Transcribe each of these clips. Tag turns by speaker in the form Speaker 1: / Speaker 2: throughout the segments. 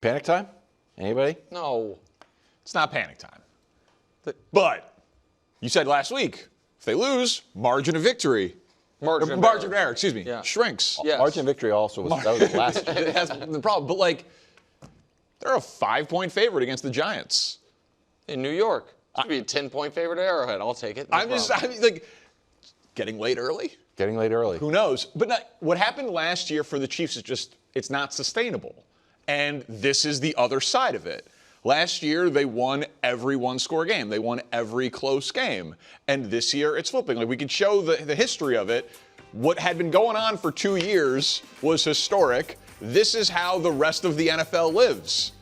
Speaker 1: Panic time? Anybody?
Speaker 2: No.
Speaker 3: It's not panic time. But you said last week, if they lose, margin of victory.
Speaker 2: Margin
Speaker 3: of error, excuse me, shrinks.
Speaker 2: Yes.
Speaker 1: Margin of victory also was, that was last year.
Speaker 3: That's the problem. But, like, they're a 5-point favorite against the Giants.
Speaker 2: In New York. It's going to be a 10-point favorite at Arrowhead. I'll take it.
Speaker 3: I mean, like, getting late early?
Speaker 1: Getting late early.
Speaker 3: Who knows? But what happened last year for the Chiefs is just, it's not sustainable. And this is the other side of it. Last year, they won every one-score game. They won every close game. And this year, it's flipping. Like, we could show the history of it. What had been going on for 2 years was historic. This is how the rest of the NFL lives.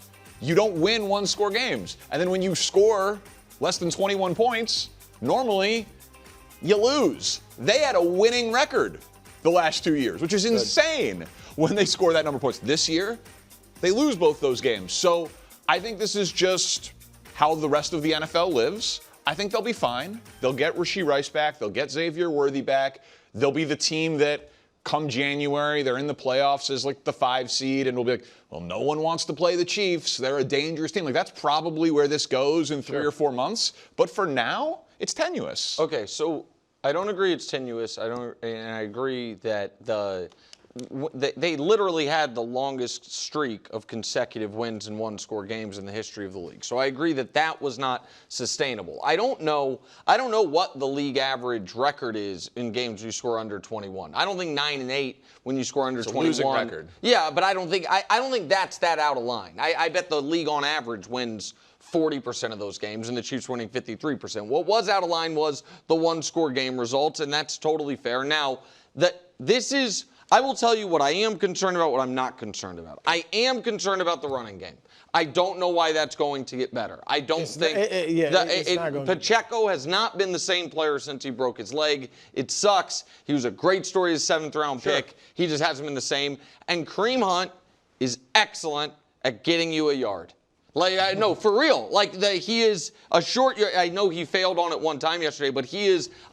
Speaker 3: You don't win one-score games. And then when you score less than 21 points, normally you lose. They had a winning record the last 2 years, which is insane when they score that number of points. This year, they lose both those games. So I think this is just how the rest of the NFL lives. I think they'll be fine. They'll get Rashee Rice back. They'll get Xavier Worthy back. They'll be the team that come January, they're in the playoffs as like the 5 seed, and we'll be like, well, no one wants to play the Chiefs. They're a dangerous team. Like, that's probably where this goes in 3 or 4 months. But for now, it's tenuous.
Speaker 2: Okay, so I don't agree it's tenuous. And I agree that they literally had the longest streak of consecutive wins in one-score games in the history of the league. So I agree that was not sustainable. I don't know what the league average record is in games you score under 21. I don't think 9-8 when you score under 21.
Speaker 3: It's a losing record.
Speaker 2: Yeah, but I don't think that's that out of line. I bet the league on average wins 40% of those games, and the Chiefs winning 53%. What was out of line was the one-score game results, and that's totally fair. Now, I will tell you what I am concerned about, what I'm not concerned about. I am concerned about the running game. I don't know why that's going to get better. I don't think Pacheco has not been the same player since he broke his leg. It sucks. He was a great story as a 7th-round pick. He just hasn't been the same. And Kareem Hunt is excellent at getting you a yard. Like, no, for real. Like, he is a short. I know he failed on it one time yesterday, but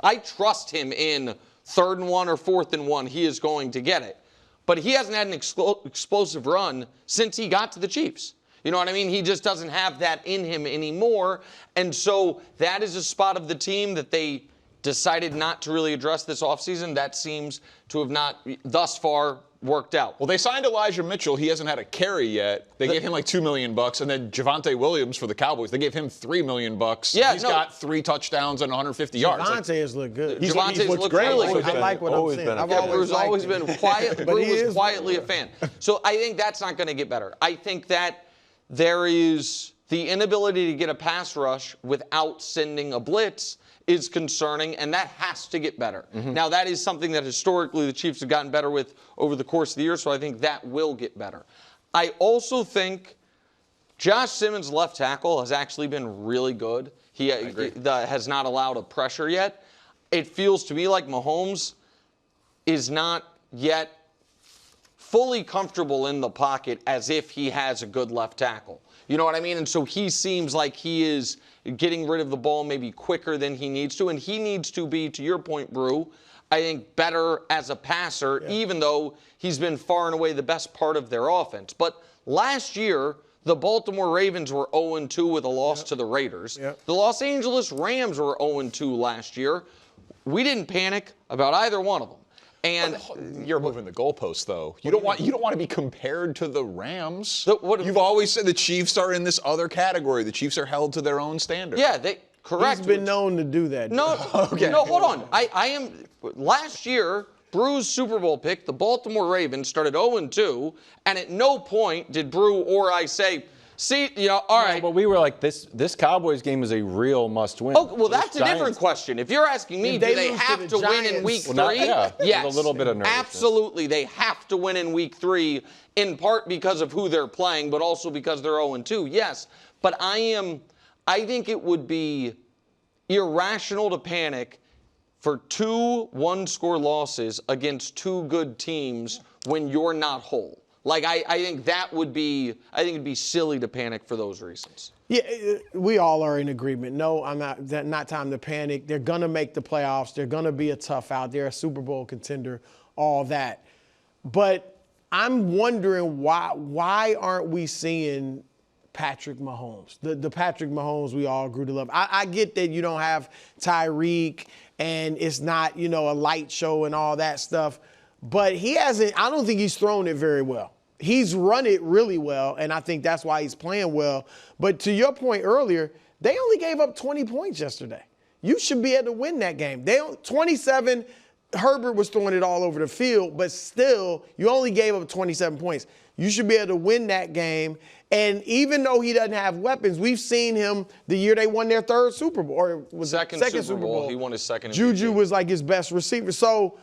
Speaker 2: I trust him in 3rd and 1 or 4th and 1, he is going to get it. But he hasn't had an explosive run since he got to the Chiefs. You know what I mean? He just doesn't have that in him anymore. And so that is a spot of the team that they decided not to really address this offseason. That seems to have not thus far worked out.
Speaker 3: Well, they signed Elijah Mitchell. He hasn't had a carry yet. They gave him like $2 million, and then Javonte Williams for the Cowboys. They gave him $3 million.
Speaker 2: Yeah,
Speaker 3: he's got 3 touchdowns and 150 yards.
Speaker 4: Javonte has looked good.
Speaker 2: Javonte's looked great.
Speaker 4: I like what I'm saying.
Speaker 2: Bruce always been quiet. Bruce was quietly a fan. So I think that's not going to get better. I think that there is the inability to get a pass rush without sending a blitz is concerning, and that has to get better. Now, that is something that historically the Chiefs have gotten better with over the course of the year, so I think that will get better. I also think Josh Simmons' left tackle has actually been really good. He has not allowed a pressure yet. It feels to me like Mahomes is not yet fully comfortable in the pocket as if he has a good left tackle. You know what I mean? And so he seems like he is getting rid of the ball maybe quicker than he needs to. And he needs to be, to your point, Brew, I think better as a passer, even though he's been far and away the best part of their offense. But last year, the Baltimore Ravens were 0-2 with a loss to the Raiders. The Los Angeles Rams were 0-2 last year. We didn't panic about either one of them. And
Speaker 3: you're moving the goalposts, though. You don't want to be compared to the Rams.
Speaker 2: You've
Speaker 3: always said the Chiefs are in this other category. The Chiefs are held to their own standard.
Speaker 2: Yeah, correct.
Speaker 4: He's been known to do that.
Speaker 2: No, no, hold on. I am. Last year, Brew's Super Bowl pick, the Baltimore Ravens, started 0-2, and at no point did Brew or I say, see, all right.
Speaker 1: But we were like, this Cowboys game is a real must-win.
Speaker 2: Oh, well, that's a different question. If you're asking me, do they have to win in Week 3? Yes.
Speaker 1: A little bit of nervousness.
Speaker 2: Absolutely. They have to win in Week 3, in part because of who they're playing, but also because they're 0-2. Yes. But I think it would be irrational to panic for 2 one-score losses against 2 good teams when you're not whole. Like, I think it'd be silly to panic for those reasons.
Speaker 4: Yeah, we all are in agreement. No, not time to panic. They're going to make the playoffs. They're going to be a tough out. They're a Super Bowl contender, all that. But I'm wondering why aren't we seeing Patrick Mahomes, the Patrick Mahomes we all grew to love. I get that you don't have Tyreek and it's not, a light show and all that stuff, but I don't think he's thrown it very well. He's run it really well, and I think that's why he's playing well. But to your point earlier, they only gave up 20 points yesterday. You should be able to win that game. 27, Herbert was throwing it all over the field, but still, you only gave up 27 points. You should be able to win that game. And even though he doesn't have weapons, we've seen him the year they won their third Super Bowl, or was
Speaker 2: second Super Bowl. He won his second.
Speaker 4: Juju was like his best receiver. So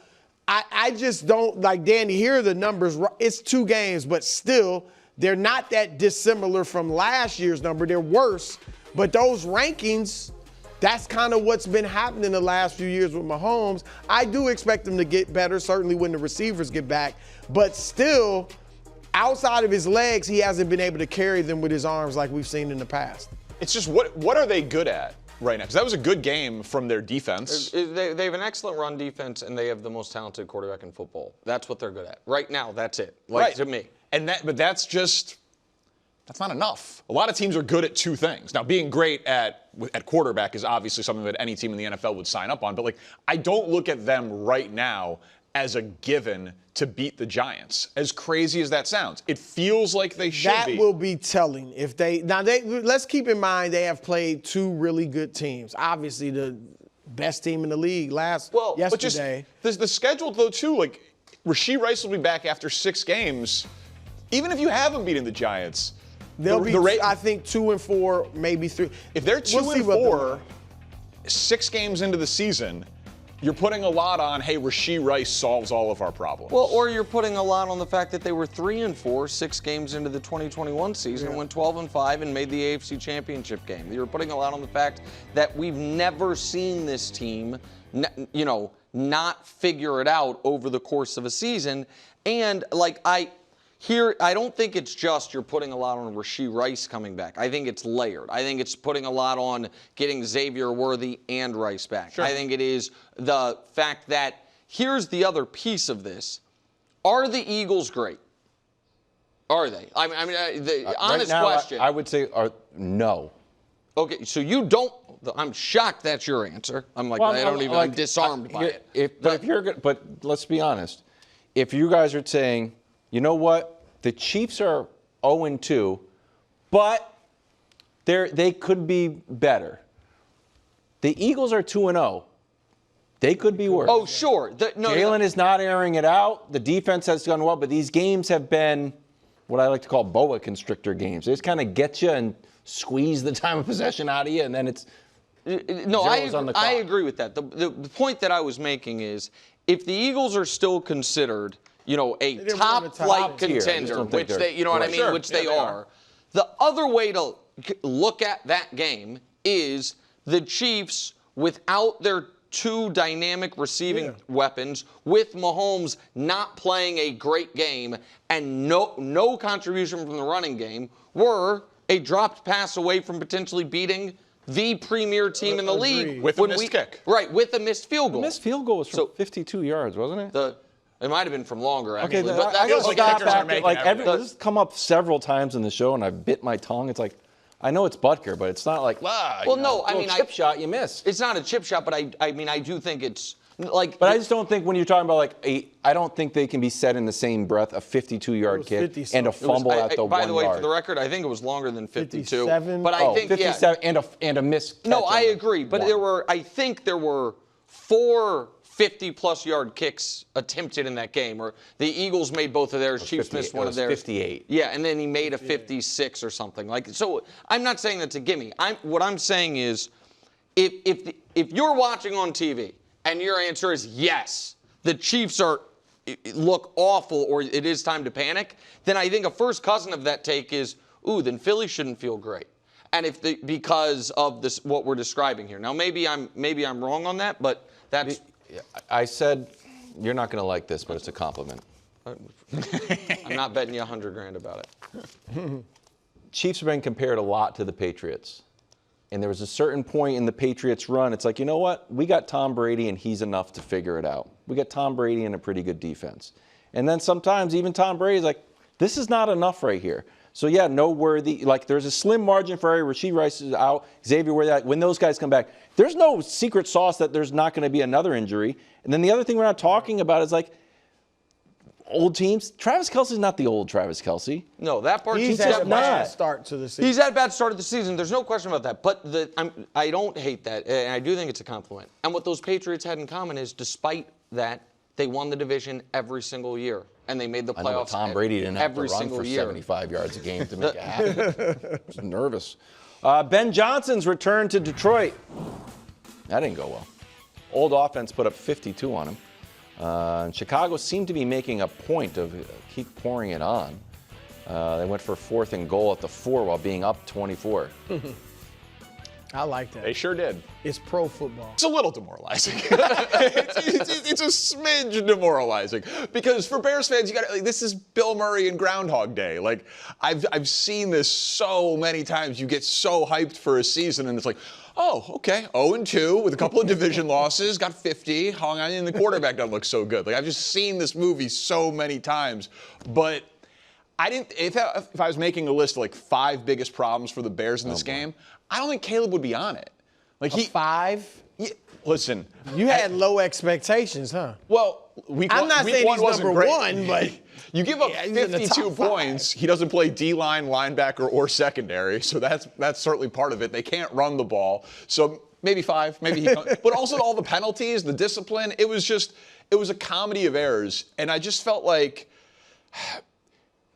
Speaker 4: I just don't, like Danny, here are the numbers. It's 2 games, but still, they're not that dissimilar from last year's number. They're worse. But those rankings, that's kind of what's been happening the last few years with Mahomes. I do expect him to get better, certainly when the receivers get back. But still, outside of his legs, he hasn't been able to carry them with his arms like we've seen in the past.
Speaker 3: It's just what are they good at right now? Because that was a good game from their defense.
Speaker 2: They have an excellent run defense, and they have the most talented quarterback in football. That's what they're good at. Right now, that's it.
Speaker 3: Right.
Speaker 2: To me.
Speaker 3: But that's not enough. A lot of teams are good at 2 things. Now, being great at quarterback is obviously something that any team in the NFL would sign up on. But, I don't look at them right now as a given to beat the Giants. As crazy as that sounds, it feels like they should be.
Speaker 4: That will be telling if let's keep in mind they have played 2 really good teams. Obviously, the best team in the league yesterday.
Speaker 3: But just the schedule, though, too, Rashee Rice will be back after 6 games. Even if you haven't beaten the Giants,
Speaker 4: they'll be, I think, 2-4, maybe 3.
Speaker 3: If they're 2-4, 6 games into the season, you're putting a lot on, hey, Rashee Rice solves all of our problems.
Speaker 2: Well, or you're putting a lot on the fact that they were 3-4, 6 games into the 2021 season, and went 12-5 and made the AFC Championship game. You're putting a lot on the fact that we've never seen this team, not figure it out over the course of a season. And I don't think it's just you're putting a lot on Rashee Rice coming back. I think it's layered. I think it's putting a lot on getting Xavier Worthy and Rice back. Sure. I think it is the fact that here's the other piece of this. Are the Eagles great? Are they? The honest
Speaker 1: right now,
Speaker 2: question.
Speaker 1: I would say no.
Speaker 2: Okay, so you don't. I'm shocked that's your answer. I'm disarmed by it.
Speaker 1: But let's be honest. If you guys are saying, you know what? The Chiefs are 0-2, but they could be better. The Eagles are 2-0. They could be worse.
Speaker 2: Oh, sure.
Speaker 1: Jalen is not airing it out. The defense has done well, but these games have been what I like to call boa constrictor games. They just kind of get you and squeeze the time of possession out of you, and then it's
Speaker 2: I agree with that. The point that I was making is if the Eagles are still considered a top-flight contender, which they, which they are. The other way to look at that game is the Chiefs without their 2 dynamic receiving weapons, with Mahomes not playing a great game and no contribution from the running game, were a dropped pass away from potentially beating the premier team in the league.
Speaker 3: With a missed kick.
Speaker 2: Right, with a missed field goal.
Speaker 1: The missed field goal was from 52 yards, wasn't it?
Speaker 2: It might have been from longer, actually.
Speaker 1: Okay,
Speaker 2: but
Speaker 1: I
Speaker 2: that's
Speaker 1: got this has come up several times in the show, and I bit my tongue. It's like, I know it's Butker, but it's not like, chip shot you missed.
Speaker 2: It's not a chip shot, but I do think it's like.
Speaker 1: But I just don't think when you're talking about I don't think they can be said in the same breath a 52-yard kick and a fumble at the 1 yard.
Speaker 2: By the way, for the record, I think it was longer than 52.
Speaker 4: 57?
Speaker 2: But I think
Speaker 1: 57 and a missed catch.
Speaker 2: No, I agree. But there were 4 50-plus yard kicks attempted in that game, or the Eagles made both of theirs. Chiefs missed one of theirs.
Speaker 1: 58.
Speaker 2: Yeah, and then he made a 56 or something. So I'm not saying that's a gimme. What I'm saying is, if you're watching on TV and your answer is yes, the Chiefs look awful, or it is time to panic, then I think a first cousin of that take is, then Philly shouldn't feel great. And because of this, what we're describing here. Now maybe I'm wrong on that, but that's.
Speaker 1: I said, you're not going to like this, but it's a compliment.
Speaker 2: I'm not betting you $100,000 about it.
Speaker 1: Chiefs have been compared a lot to the Patriots. And there was a certain point in the Patriots run, it's like, you know what? We got Tom Brady, and he's enough to figure it out. We got Tom Brady and a pretty good defense. And then sometimes even Tom Brady's like, this is not enough right here. So, yeah, no worthy. Like, there's a slim margin for error. Rasheed Rice is out. Xavier Worthy, when those guys come back, there's no secret sauce that there's not going to be another injury. And then the other thing we're not talking about is, like, old teams. Travis Kelce's not the old Travis Kelce.
Speaker 2: No, that part
Speaker 4: He's had a bad start to the season.
Speaker 2: He's had a bad start of the season. There's no question about that. But I don't hate that, and I do think it's a compliment. And what those Patriots had in common is, despite that, they won the division every single year, and they made the playoffs.
Speaker 1: I know, but Tom Brady didn't have to run for
Speaker 2: year.
Speaker 1: 75 yards a game to make it happen. I was nervous. Ben Johnson's return to Detroit. That didn't go well. Old offense put up 52 on him. And Chicago seemed to be making a point of keep pouring it on. They went for 4th and goal at the 4 while being up 24.
Speaker 4: I like that.
Speaker 3: They sure did.
Speaker 4: It's pro football.
Speaker 3: It's a little demoralizing. it's a smidge demoralizing because for Bears fans, you got this is Bill Murray and Groundhog Day. Like I've seen this so many times. You get so hyped for a season, and it's like, oh, okay, 0-2 with a couple of division losses, got 50, hung on, and the quarterback doesn't look so good. Like I've just seen this movie so many times, but I didn't. If I was making a list of like 5 biggest problems for the Bears in this game, I don't think Caleb would be on it. Like
Speaker 4: 5?
Speaker 3: Yeah, listen,
Speaker 4: you had low expectations, huh?
Speaker 3: Well,
Speaker 4: I'm not saying he's number 1, but
Speaker 3: you give up 52 points. He doesn't play D-line, linebacker, or secondary, so that's certainly part of it. They can't run the ball, so maybe 5, maybe he. But also all the penalties, the discipline. It was a comedy of errors, and I just felt like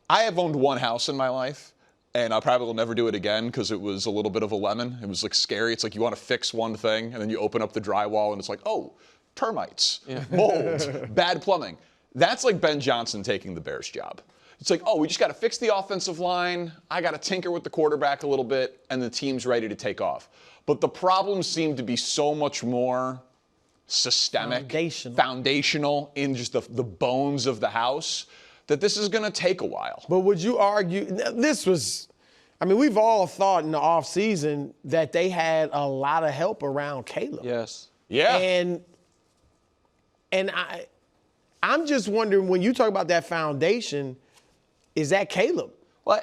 Speaker 3: I have owned one house in my life. And I probably will never do it again because it was a little bit of a lemon. It was like scary. It's like you want to fix one thing, and then you open up the drywall, and it's like, oh, termites, mold, bad plumbing. That's like Ben Johnson taking the Bears job. It's like, oh, we just got to fix the offensive line. I got to tinker with the quarterback a little bit, and the team's ready to take off. But the problems seem to be so much more systemic, foundational in just the bones of the house, that this is going to take a while.
Speaker 4: But would you argue, we've all thought in the offseason that they had a lot of help around Caleb.
Speaker 2: Yes.
Speaker 3: Yeah.
Speaker 4: And I'm just wondering, when you talk about that foundation, is that Caleb?
Speaker 2: Well,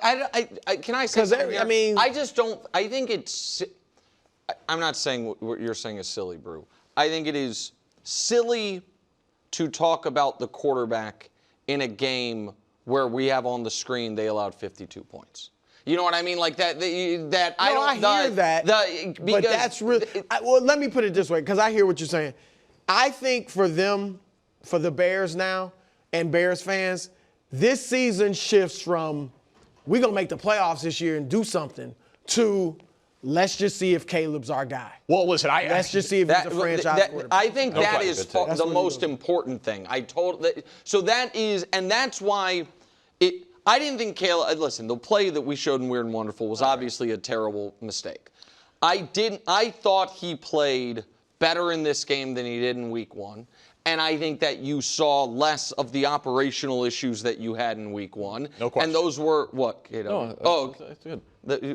Speaker 2: can I say something here? I just don't, I think it's, I'm not saying what you're saying is silly, Brew. I think it is silly to talk about the quarterback in a game where we have on the screen they allowed 52 points. You know what I mean? Like that. I hear
Speaker 4: that. But that's really. Well, let me put it this way, because I hear what you're saying. I think for them, for the Bears now, and Bears fans, this season shifts from we're gonna make the playoffs this year and do something to let's just see if Caleb's our guy.
Speaker 3: Well, listen,
Speaker 4: let's just see if he's a franchise quarterback.
Speaker 2: I think that is the most important thing. So that is, and that's why I didn't think Caleb, listen, the play that we showed in Weird and Wonderful was obviously a terrible mistake. I thought he played better in this game than he did in week 1. And I think that you saw less of the operational issues that you had in week 1.
Speaker 3: No question.
Speaker 2: And those were what, Cato?
Speaker 1: No, that's good.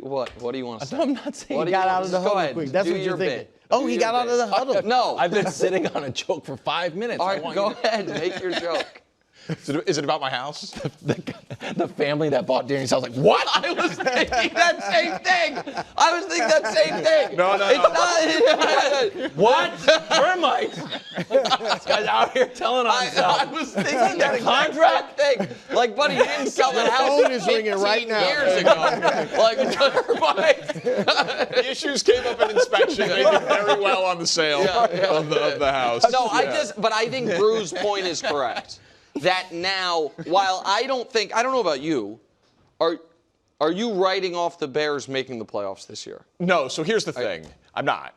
Speaker 2: What do you want to say?
Speaker 1: I'm not saying
Speaker 4: he got out of the huddle quick. That's what you're thinking. Oh, he got out of the huddle.
Speaker 2: No.
Speaker 1: I've been sitting on a joke for 5 minutes.
Speaker 2: All right, go ahead. Make your joke.
Speaker 3: Is it about my house?
Speaker 1: The family that bought Danny's house, like, what?
Speaker 2: I was thinking that same thing.
Speaker 3: No.
Speaker 1: What? Termites? This guy's out here telling on himself.
Speaker 2: I was thinking that contract thing. Like, buddy, you didn't sell that house
Speaker 4: phone is ringing right now.
Speaker 2: years ago. Like,
Speaker 3: The issues came up in inspection. They did very well on the sale of the house.
Speaker 2: No, but I think Brew's point is correct. That now, while I don't know about you, are you writing off the Bears making the playoffs this year?
Speaker 3: No, so here's the thing. I'm not.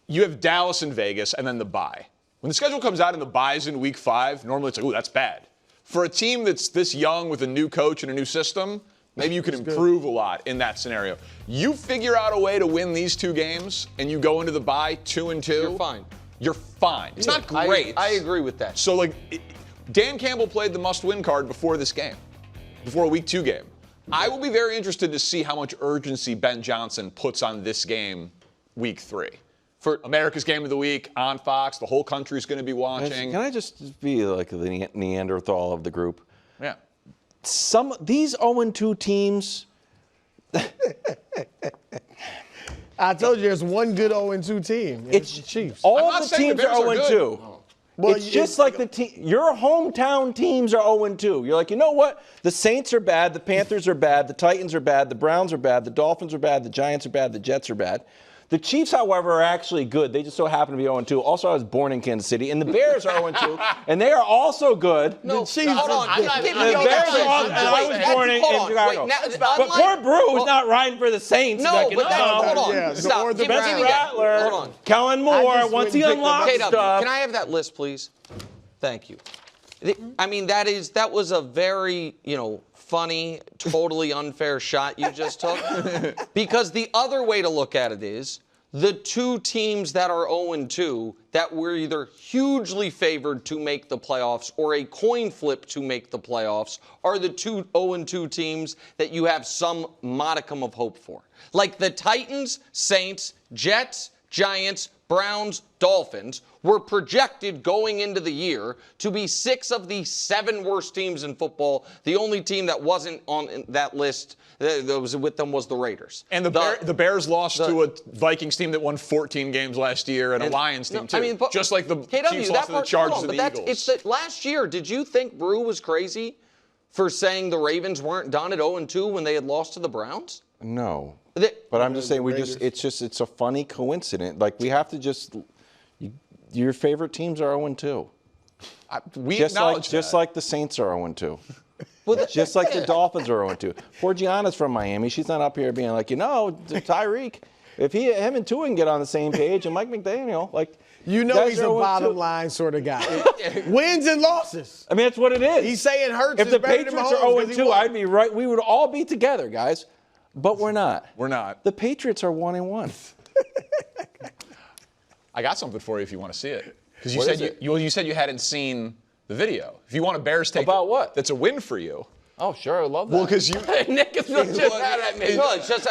Speaker 3: You have Dallas and Vegas and then the bye. When the schedule comes out and the bye's in week 5, normally it's like, ooh, that's bad. For a team that's this young with a new coach and a new system, maybe you could improve a lot in that scenario. You figure out a way to win these 2 games and you go into the bye 2-2.
Speaker 2: You're fine.
Speaker 3: You're fine. It's not great.
Speaker 2: I agree with that.
Speaker 3: So, Dan Campbell played the must-win card before this game, before a week 2 game. I will be very interested to see how much urgency Ben Johnson puts on this game week 3. For America's Game of the Week on Fox, the whole country's going to be watching.
Speaker 1: Can I just be like the Neanderthal of the group?
Speaker 3: Yeah.
Speaker 1: These 0-2 teams.
Speaker 4: I told you there's one good 0-2 team. It's the Chiefs.
Speaker 1: All
Speaker 3: I'm not
Speaker 1: the
Speaker 3: saying the
Speaker 1: teams are
Speaker 3: Bears are
Speaker 1: 0-2.
Speaker 4: Well,
Speaker 1: It's just like your hometown teams are 0-2. You're like, you know what? The Saints are bad. The Panthers are bad. The Titans are bad. The Browns are bad. The Dolphins are bad. The Giants are bad. The Jets are bad. The Chiefs, however, are actually good. They just so happen to be 0-2. Also, I was born in Kansas City, and the Bears are 0-2, and they are also good.
Speaker 2: No,
Speaker 4: the Chiefs
Speaker 2: hold on.
Speaker 4: I'm not
Speaker 1: The Bears are also, and I was born in Chicago. But poor Brew is not riding for the Saints.
Speaker 2: No,
Speaker 1: like,
Speaker 2: but hold on.
Speaker 4: Yeah,
Speaker 2: Stop.
Speaker 4: or the
Speaker 2: Give me
Speaker 1: Spencer
Speaker 2: that.
Speaker 1: Rattler,
Speaker 2: Hold on.
Speaker 1: Kellen
Speaker 4: I
Speaker 1: Moore,
Speaker 4: just
Speaker 1: once he
Speaker 4: wouldn't pick them up.
Speaker 1: unlocks stuff.
Speaker 2: Can I have that list, please? Thank you. I mean, that was a very, funny, totally unfair shot you just took. Because the other way to look at it is the two teams that are 0-2 that were either hugely favored to make the playoffs or a coin flip to make the playoffs are the two 0-2 teams that you have some modicum of hope for. Like the Titans, Saints, Jets, Giants, Browns, Dolphins were projected going into the year to be 6 of the 7 worst teams in football. The only team that wasn't on that list that was with them was the Raiders.
Speaker 3: And the Bears lost to a Vikings team that won 14 games last year and a Lions team, too. Just like the Chiefs lost to the Chargers and the Eagles.
Speaker 2: It's that last year, did you think Brew was crazy for saying the Ravens weren't done at 0-2 when they had lost to the Browns?
Speaker 1: No. But I'm just saying, it's a funny coincidence. Like, we have to your favorite teams are 0-2. Just like the Saints are 0-2. Just like the Dolphins are 0-2. Poor Gianna's from Miami. She's not up here being like, Tyreek, if him and Tua can get on the same page, and Mike McDaniel, like,
Speaker 4: he's a bottom line sort of guy. Wins and losses.
Speaker 1: I mean, that's what it is.
Speaker 4: He's saying Hurts
Speaker 1: if
Speaker 4: is
Speaker 1: the
Speaker 4: better
Speaker 1: Patriots
Speaker 4: than Mahomes
Speaker 1: are 0-2, I'd be right. We would all be together, guys. But we're not.
Speaker 3: We're not.
Speaker 1: The Patriots are 1-1.
Speaker 3: I got something for you if you want to see it. Because you said you hadn't seen the video. If you want a Bears take
Speaker 1: about what?
Speaker 3: That's a win for you.
Speaker 1: Oh, sure, I love that.
Speaker 3: Well, because you
Speaker 1: Nick is just mad at me.
Speaker 2: No, it's just,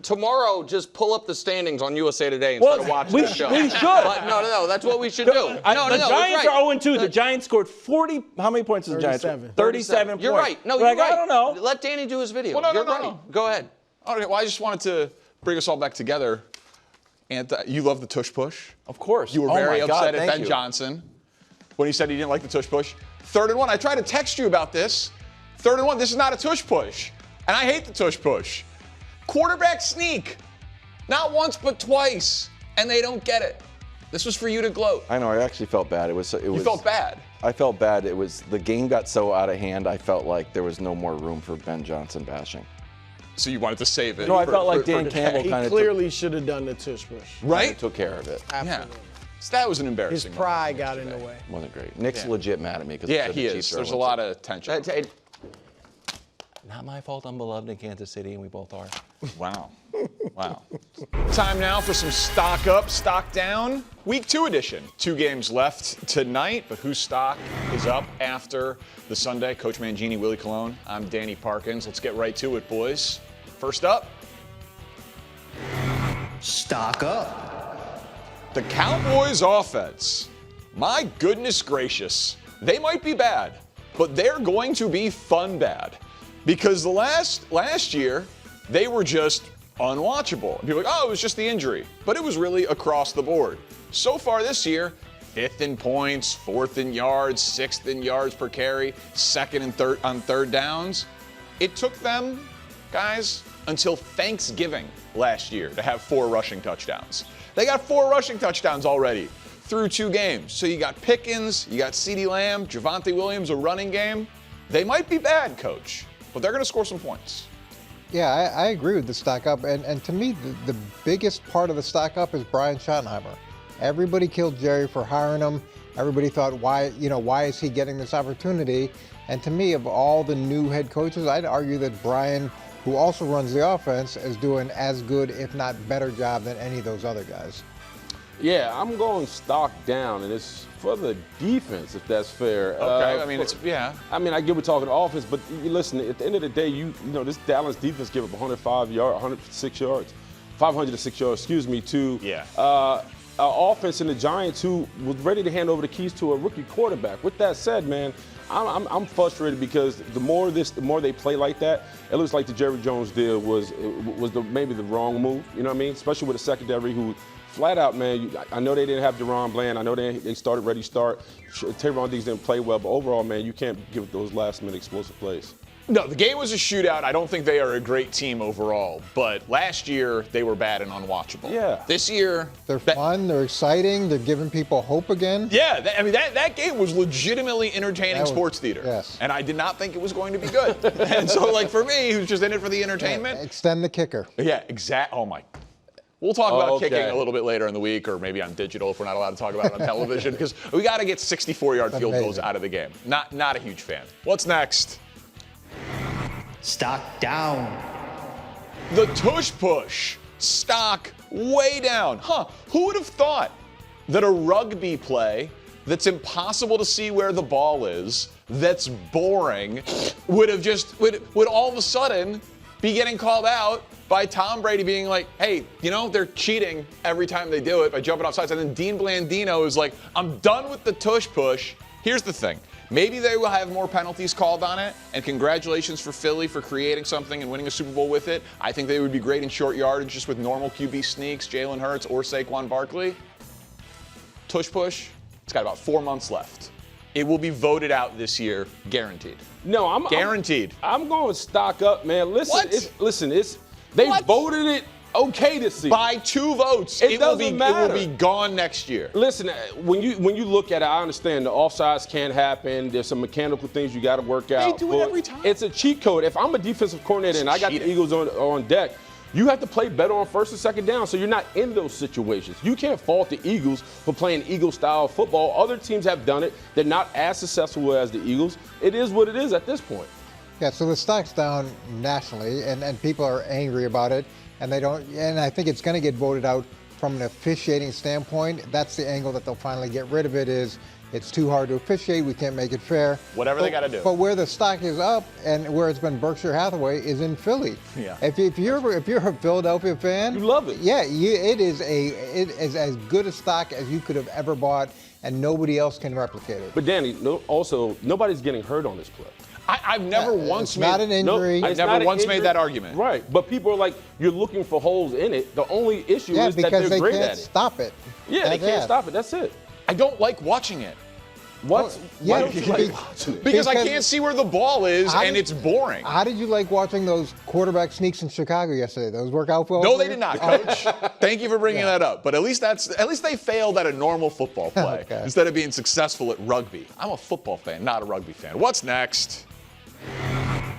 Speaker 2: tomorrow, just pull up the standings on USA Today instead of watching the show.
Speaker 1: We should.
Speaker 2: But no, that's what we should do.
Speaker 1: The Giants are 0-2. The Giants scored 40. How many points did the Giants score? 37 points.
Speaker 2: You're right. No, you're right.
Speaker 1: I don't know.
Speaker 2: Let Danny do his video.
Speaker 3: Well,
Speaker 2: You're right. Go ahead.
Speaker 3: Okay, well, I just wanted to bring us all back together. And you love the tush push.
Speaker 1: Of course.
Speaker 3: You were very upset at Ben
Speaker 1: you.
Speaker 3: Johnson when he said he didn't like the tush push. 3rd and 1. I tried to text you about this. 3rd and 1. This is not a tush push. And I hate the tush push. Quarterback sneak. Not once, but twice. And they don't get it. This was for you to gloat.
Speaker 1: I know. I actually felt bad.
Speaker 3: You felt bad.
Speaker 1: I felt bad. The game got so out of hand. I felt like there was no more room for Ben Johnson bashing.
Speaker 3: So you wanted to save it.
Speaker 1: No, I felt like Dan Campbell kind
Speaker 4: He
Speaker 1: of
Speaker 4: clearly should have done the tush push.
Speaker 3: Right?
Speaker 1: took care of it.
Speaker 4: Absolutely.
Speaker 3: Yeah. So that was an
Speaker 4: His
Speaker 3: embarrassing
Speaker 4: pride
Speaker 3: moment
Speaker 4: got in the way.
Speaker 1: Wasn't great. Nick's legit mad at me because
Speaker 3: he is. There's a lot of tension.
Speaker 1: Not my fault. I'm beloved in Kansas City, and we both are.
Speaker 3: Wow. Wow. Time now for some stock up, stock down. Week 2 edition. 2 games left tonight, but whose stock is up after the Sunday? Coach Mangini, Willie Colon. I'm Danny Parkins. Let's get right to it, boys. First up.
Speaker 5: Stock up.
Speaker 3: The Cowboys offense. My goodness gracious. They might be bad, but they're going to be fun bad. Because the last year, they were just unwatchable. People are like, oh, it was just the injury. But it was really across the board. So far this year, 5th in points, 4th in yards, 6th in yards per carry, 2nd and 3rd on 3rd downs. It took them, guys, until Thanksgiving last year to have 4 rushing touchdowns. They got 4 rushing touchdowns already through 2 games. So you got Pickens, you got CeeDee Lamb, Javonte Williams, a running game. They might be bad, Coach, but they're going to score some points.
Speaker 6: Yeah, I agree with the stock up. And to me, the biggest part of the stock up is Brian Schottenheimer. Everybody killed Jerry for hiring him. Everybody thought, why is he getting this opportunity? And to me, of all the new head coaches, I'd argue that Brian, who also runs the offense, is doing as good, if not better job than any of those other guys.
Speaker 7: Yeah, I'm going stock down, and it's for the defense, if that's fair.
Speaker 3: Okay,
Speaker 7: I mean, I get we're talking offense, but listen, at the end of the day, you know this Dallas defense gave up 105 yards, 106 yards 506 yards, excuse me, to an offense in the Giants who was ready to hand over the keys to a rookie quarterback. With that said, man, I'm frustrated because the more they play like that, it looks like the Jerry Jones deal was maybe the wrong move. You know what I mean? Especially with a secondary who, flat out, man. I know they didn't have DeRon Bland. I know they started ready start. Tavon Diggs didn't play well, but overall, man, you can't give those last-minute explosive plays.
Speaker 3: No, the game was a shootout. I don't think they are a great team overall, but last year they were bad and unwatchable.
Speaker 7: Yeah.
Speaker 3: This year
Speaker 6: they're fun, they're exciting, they're giving people hope again.
Speaker 3: Yeah, that game was legitimately entertaining sports theater.
Speaker 6: Yes.
Speaker 3: And I did not think it was going to be good. And so, like, for me, who's just in it for the entertainment.
Speaker 6: Yeah, extend the kicker.
Speaker 3: Yeah, exact. Oh my. We'll talk about kicking a little bit later in the week, or maybe on digital if we're not allowed to talk about it on television, because we got to get 64-yard field goals out of the game. Not a huge fan. What's next?
Speaker 5: Stock down.
Speaker 3: The tush push. Stock way down. Who would have thought that a rugby play that's impossible to see where the ball is, that's boring, would all of a sudden be getting called out by Tom Brady being like, hey, they're cheating every time they do it by jumping off sides. And then Dean Blandino is like, I'm done with the tush push. Here's the thing. Maybe they will have more penalties called on it, and congratulations for Philly for creating something and winning a Super Bowl with it. I think they would be great in short yardage just with normal QB sneaks, Jalen Hurts or Saquon Barkley. Tush push, it's got about 4 months left. It will be voted out this year, guaranteed.
Speaker 7: No, I'm
Speaker 3: guaranteed.
Speaker 7: I'm going stock up, man. Listen, they voted it okay this season.
Speaker 3: By 2 votes.
Speaker 7: It will be
Speaker 3: gone next year.
Speaker 7: Listen, when you look at it, I understand the offsides can't happen. There's some mechanical things you got to work out.
Speaker 3: They do it every time.
Speaker 7: It's a cheat code. If I'm a defensive coordinator and I got the Eagles on deck, you have to play better on first and second down, so you're not in those situations. You can't fault the Eagles for playing Eagle-style football. Other teams have done it. They're not as successful as the Eagles. It is what it is at this point.
Speaker 6: Yeah, so the stock's down nationally, and people are angry about it, and I think it's going to get voted out from an officiating standpoint. That's the angle that they'll finally get rid of it is. It's too hard to officiate. We can't make it fair.
Speaker 3: Whatever they got to do.
Speaker 6: But where the stock is up and where it's been Berkshire Hathaway is in Philly.
Speaker 3: Yeah.
Speaker 6: If you're a Philadelphia fan,
Speaker 7: you love it.
Speaker 6: Yeah, it is as good a stock as you could have ever bought, and nobody else can replicate it.
Speaker 7: But Danny, also nobody's getting hurt on this play.
Speaker 3: I've never once made.
Speaker 6: Not an injury.
Speaker 3: I've never once made that argument.
Speaker 7: Right, but people are like, you're looking for holes in it. The only issue is that they're great at it.
Speaker 6: Because they can't stop it.
Speaker 7: Yeah, they can't stop it. That's it.
Speaker 3: I don't like watching it.
Speaker 7: Why don't you like watching it?
Speaker 3: Because I can't see where the ball is, and it's boring.
Speaker 6: How did you like watching those quarterback sneaks in Chicago yesterday? Those work out well?
Speaker 3: No, they did not, Coach. Thank you for bringing that up. But at least they failed at a normal football play instead of being successful at rugby. I'm a football fan, not a rugby fan. What's next?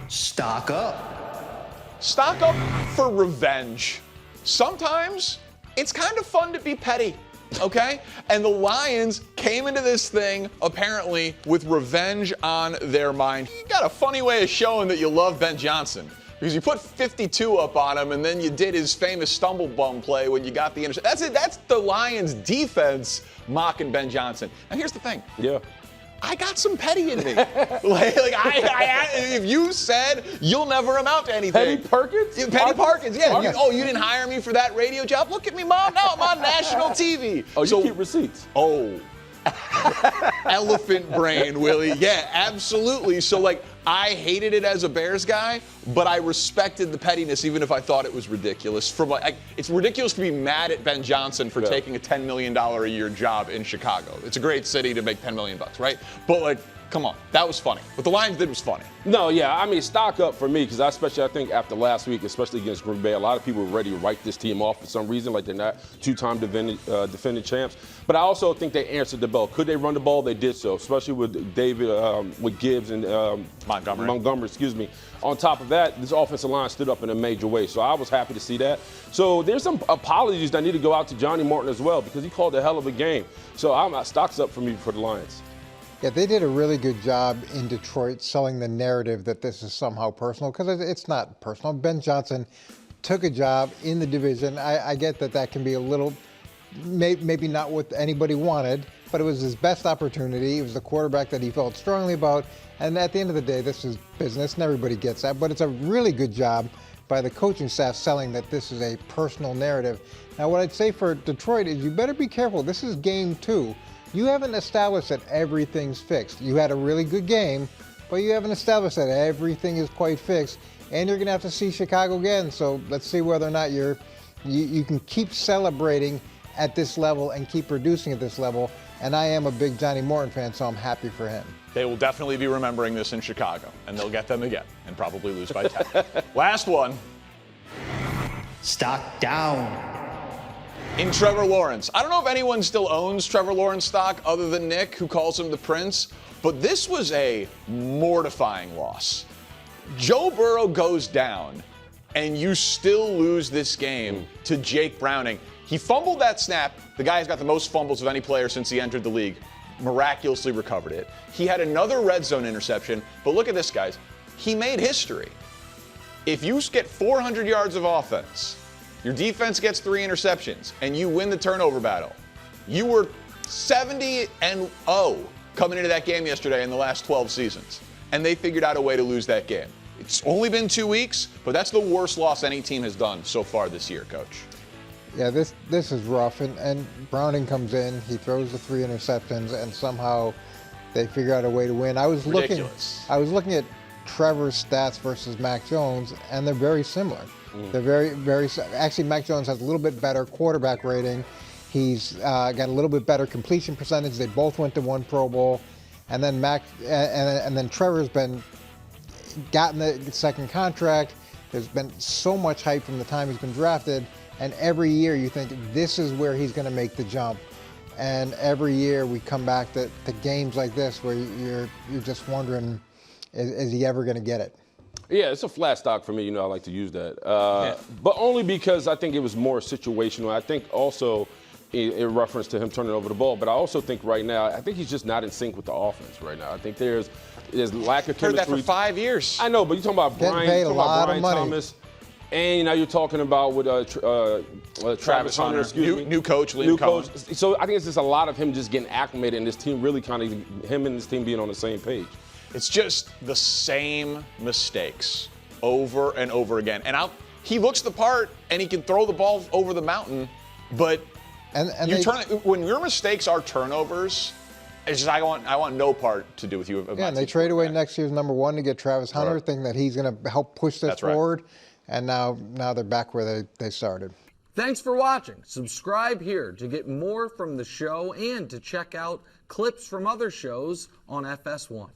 Speaker 5: Stock up.
Speaker 3: Stock up for revenge. Sometimes it's kind of fun to be petty. Okay? And the Lions came into this thing apparently with revenge on their mind. You got a funny way of showing that you love Ben Johnson because you put 52 up on him and then you did his famous stumble bum play when you got the interception. That's it. That's the Lions defense mocking Ben Johnson. Now here's the thing.
Speaker 7: Yeah.
Speaker 3: I got some petty in me. If you said you'll never amount to anything.
Speaker 7: Petty Parkins?
Speaker 3: Petty Parkins, yeah. You didn't hire me for that radio job? Look at me, Mom. Now I'm on national TV.
Speaker 7: Oh, you keep receipts.
Speaker 3: Oh. Elephant brain, Willie. Yeah, absolutely. So, I hated it as a Bears guy, but I respected the pettiness even if I thought it was ridiculous. It's ridiculous to be mad at Ben Johnson for taking a $10 million a year job in Chicago. It's a great city to make $10 million, right? But come on, that was funny. What the Lions did was funny.
Speaker 7: No, yeah, I mean, stock up for me because I think after last week, especially against Green Bay, a lot of people were ready to write this team off for some reason, like they're not two-time defending champs. But I also think they answered the bell. Could they run the ball? They did so, especially with David, with Gibbs and Montgomery. On top of that, this offensive line stood up in a major way, so I was happy to see that. So there's some apologies that need to go out to Johnny Morton as well because he called a hell of a game. So stock's up for me for the Lions.
Speaker 6: Yeah, they did a really good job in Detroit selling the narrative that this is somehow personal, because it's not personal. Ben Johnson took a job in the division. I get that can be a little, maybe not what anybody wanted, but it was his best opportunity. It was the quarterback that he felt strongly about. And at the end of the day, this is business, and everybody gets that. But it's a really good job by the coaching staff selling that this is a personal narrative. Now, what I'd say for Detroit is you better be careful. This is game 2. You haven't established that everything's fixed. You had a really good game, but you haven't established that everything is quite fixed. And you're going to have to see Chicago again. So let's see whether or not you can keep celebrating at this level and keep producing at this level. And I am a big Johnny Morton fan, so I'm happy for him.
Speaker 3: They will definitely be remembering this in Chicago, and they'll get them again and probably lose by 10. Last one.
Speaker 5: Stock down.
Speaker 3: In Trevor Lawrence. I don't know if anyone still owns Trevor Lawrence stock other than Nick, who calls him the Prince, but this was a mortifying loss. Joe Burrow goes down, and you still lose this game to Jake Browning. He fumbled that snap. The guy has got the most fumbles of any player since he entered the league. Miraculously recovered it. He had another red zone interception, but look at this, guys. He made history. If you get 400 yards of offense, your defense gets 3 interceptions, and you win the turnover battle, you were 70-0 coming into that game yesterday in the last 12 seasons, and they figured out a way to lose that game. It's only been 2 weeks, but that's the worst loss any team has done so far this year, Coach.
Speaker 6: Yeah, this is rough, and Browning comes in, he throws the 3 interceptions, and somehow they figure out a way to win. I was looking at Trevor's stats versus Mac Jones, and they're very similar. They're very. Actually, Mac Jones has a little bit better quarterback rating. He's got a little bit better completion percentage. They both went to 1 Pro Bowl, and then and then Trevor's gotten the second contract. There's been so much hype from the time he's been drafted. And every year you think this is where he's going to make the jump. And every year we come back to games like this where you're just wondering, is he ever going to get it?
Speaker 7: Yeah, it's a flat stock for me. You know, I like to use that. But only because I think it was more situational. I think also in reference to him turning over the ball. But I also think right now, I think he's just not in sync with the offense right now. I think there's lack of chemistry.
Speaker 3: Heard that for 5 years.
Speaker 7: I know, but you're talking about Brian Thomas. And now you're talking about with Travis Hunter,
Speaker 3: new coach,
Speaker 7: new coach. So I think it's just a lot of him just getting acclimated, and this team really kind of him and this team being on the same page.
Speaker 3: It's just the same mistakes over and over again. And he looks the part, and he can throw the ball over the mountain, but when your mistakes are turnovers, it's just I want no part to do with you.
Speaker 6: Yeah, and they trade away next year's number 1 to get Travis Hunter, thinking that he's going to help push this forward. Right. And now they're back where they started.
Speaker 2: Thanks for watching. Subscribe here to get more from the show and to check out clips from other shows on FS1.